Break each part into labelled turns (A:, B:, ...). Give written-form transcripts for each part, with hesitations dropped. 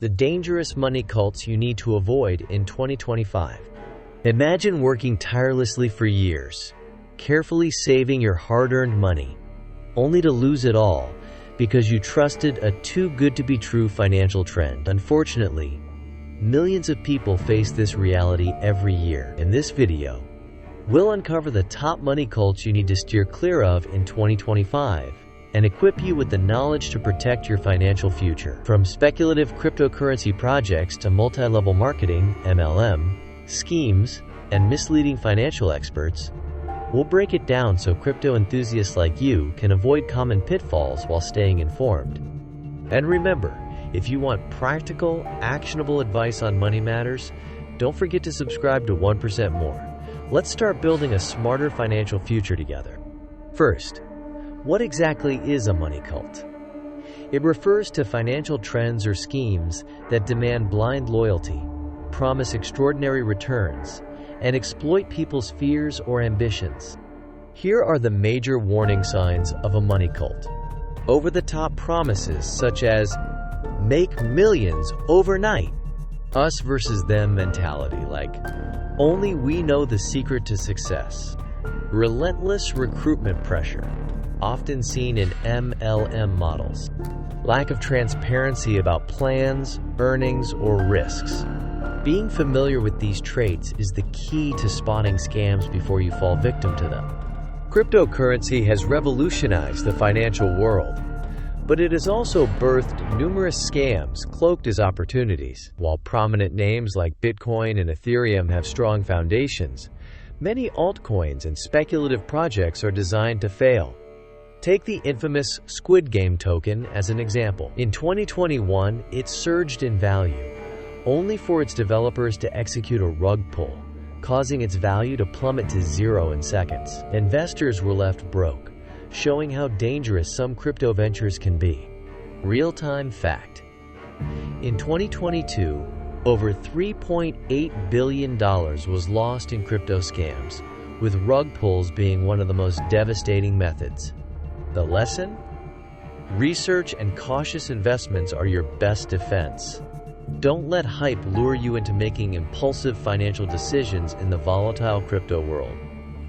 A: The dangerous money cults you need to avoid in 2025. Imagine working tirelessly for years, carefully saving your hard-earned money, only to lose it all because you trusted a too-good-to-be-true financial trend. Unfortunately, millions of people face this reality every year. In this video, we'll uncover the top money cults you need to steer clear of in 2025 and equip you with the knowledge to protect your financial future. From speculative cryptocurrency projects to multi-level marketing, MLM, schemes, and misleading financial experts, we'll break it down so crypto enthusiasts like you can avoid common pitfalls while staying informed. And remember, if you want practical, actionable advice on money matters, don't forget to subscribe to 1%More. Let's start building a smarter financial future together. First, what exactly is a money cult? It refers to financial trends or schemes that demand blind loyalty, promise extraordinary returns, and exploit people's fears or ambitions. Here are the major warning signs of a money cult. Over-the-top promises such as, make millions overnight. Us versus them mentality like, only we know the secret to success. Relentless recruitment pressure, often seen in MLM models. Lack of transparency about plans, earnings, or risks. Being familiar with these traits is the key to spotting scams before you fall victim to them. Cryptocurrency has revolutionized the financial world, but it has also birthed numerous scams cloaked as opportunities. While prominent names like Bitcoin and Ethereum have strong foundations, many altcoins and speculative projects are designed to fail. Take the infamous Squid Game token as an example. In 2021, it surged in value, only for its developers to execute a rug pull, causing its value to plummet to zero in seconds. Investors were left broke, showing how dangerous some crypto ventures can be. Real-time fact. In 2022, over $3.8 billion was lost in crypto scams, with rug pulls being one of the most devastating methods. The lesson? Research and cautious investments are your best defense. Don't let hype lure you into making impulsive financial decisions in the volatile crypto world.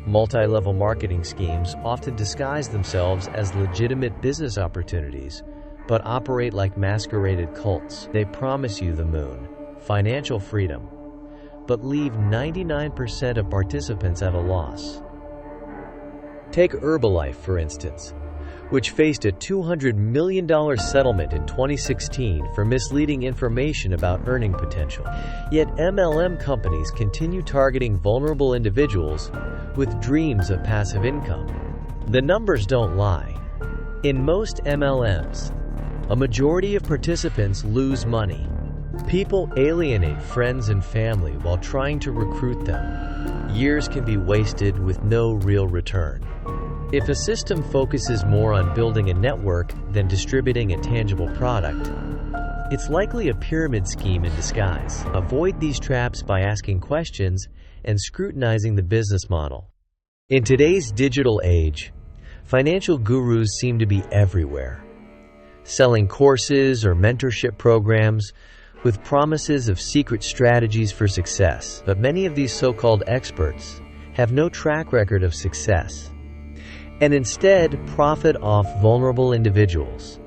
A: Multi-level marketing schemes often disguise themselves as legitimate business opportunities, but operate like masqueraded cults. They promise you the moon, financial freedom, but leave 99% of participants at a loss. Take Herbalife, for instance, which faced a $200 million settlement in 2016 for misleading information about earning potential. Yet MLM companies continue targeting vulnerable individuals with dreams of passive income. The numbers don't lie. In most MLMs, a majority of participants lose money. People alienate friends and family while trying to recruit them. Years can be wasted with no real return. If a system focuses more on building a network than distributing a tangible product, it's likely a pyramid scheme in disguise. Avoid these traps by asking questions and scrutinizing the business model. In today's digital age, financial gurus seem to be everywhere, selling courses or mentorship programs with promises of secret strategies for success. But many of these so-called experts have no track record of success, and instead profit off vulnerable individuals.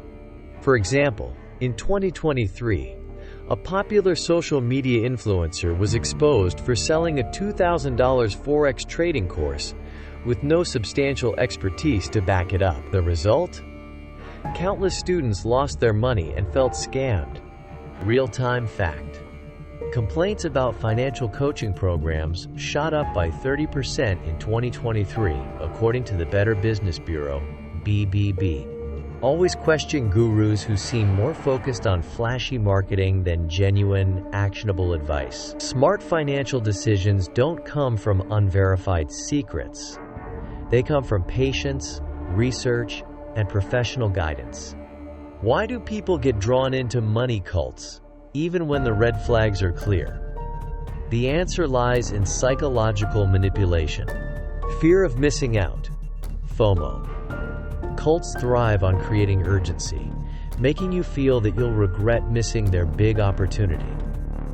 A: For example, in 2023, a popular social media influencer was exposed for selling a $2,000 Forex trading course with no substantial expertise to back it up. The result? Countless students lost their money and felt scammed. Real-time fact. Complaints about financial coaching programs shot up by 30% in 2023, according to the Better Business Bureau, BBB. Always question gurus who seem more focused on flashy marketing than genuine, actionable advice. Smart financial decisions don't come from unverified secrets. They come from patience, research, and professional guidance. Why do people get drawn into money cults, even when the red flags are clear? The answer lies in psychological manipulation. Fear of missing out, FOMO. Cults thrive on creating urgency, making you feel that you'll regret missing their big opportunity.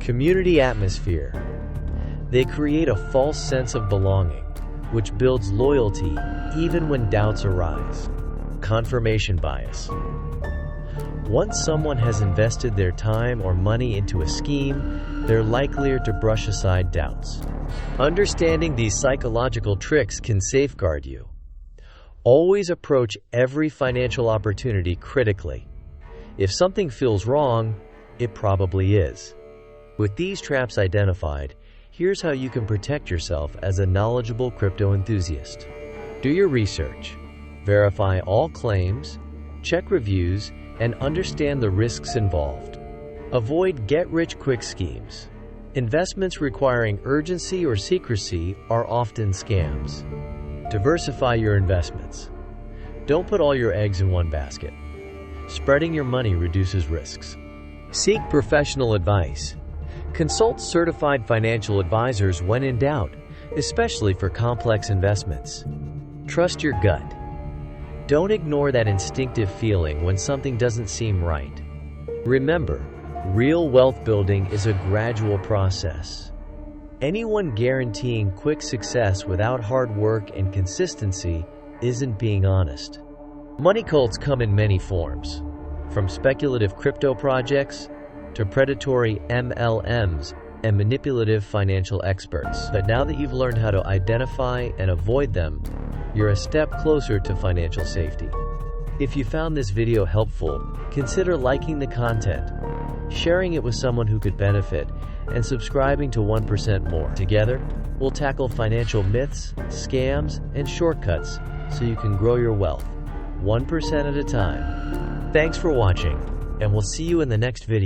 A: Community atmosphere. They create a false sense of belonging, which builds loyalty even when doubts arise. Confirmation bias. Once someone has invested their time or money into a scheme, they're likelier to brush aside doubts. Understanding these psychological tricks can safeguard you. Always approach every financial opportunity critically. If something feels wrong, it probably is. With these traps identified, here's how you can protect yourself as a knowledgeable crypto enthusiast. Do your research. Verify all claims, check reviews, and understand the risks involved. Avoid get-rich-quick schemes. Investments requiring urgency or secrecy are often scams. Diversify your investments. Don't put all your eggs in one basket. Spreading your money reduces risks. Seek professional advice. Consult certified financial advisors when in doubt, especially for complex investments. Trust your gut. Don't ignore that instinctive feeling when something doesn't seem right. Remember, real wealth building is a gradual process. Anyone guaranteeing quick success without hard work and consistency isn't being honest. Money cults come in many forms, from speculative crypto projects to predatory MLMs and manipulative financial experts. But now that you've learned how to identify and avoid them, you're a step closer to financial safety. If you found this video helpful, consider liking the content, sharing it with someone who could benefit, and subscribing to 1% More. Together, we'll tackle financial myths, scams, and shortcuts so you can grow your wealth, 1% at a time. Thanks for watching, and we'll see you in the next video.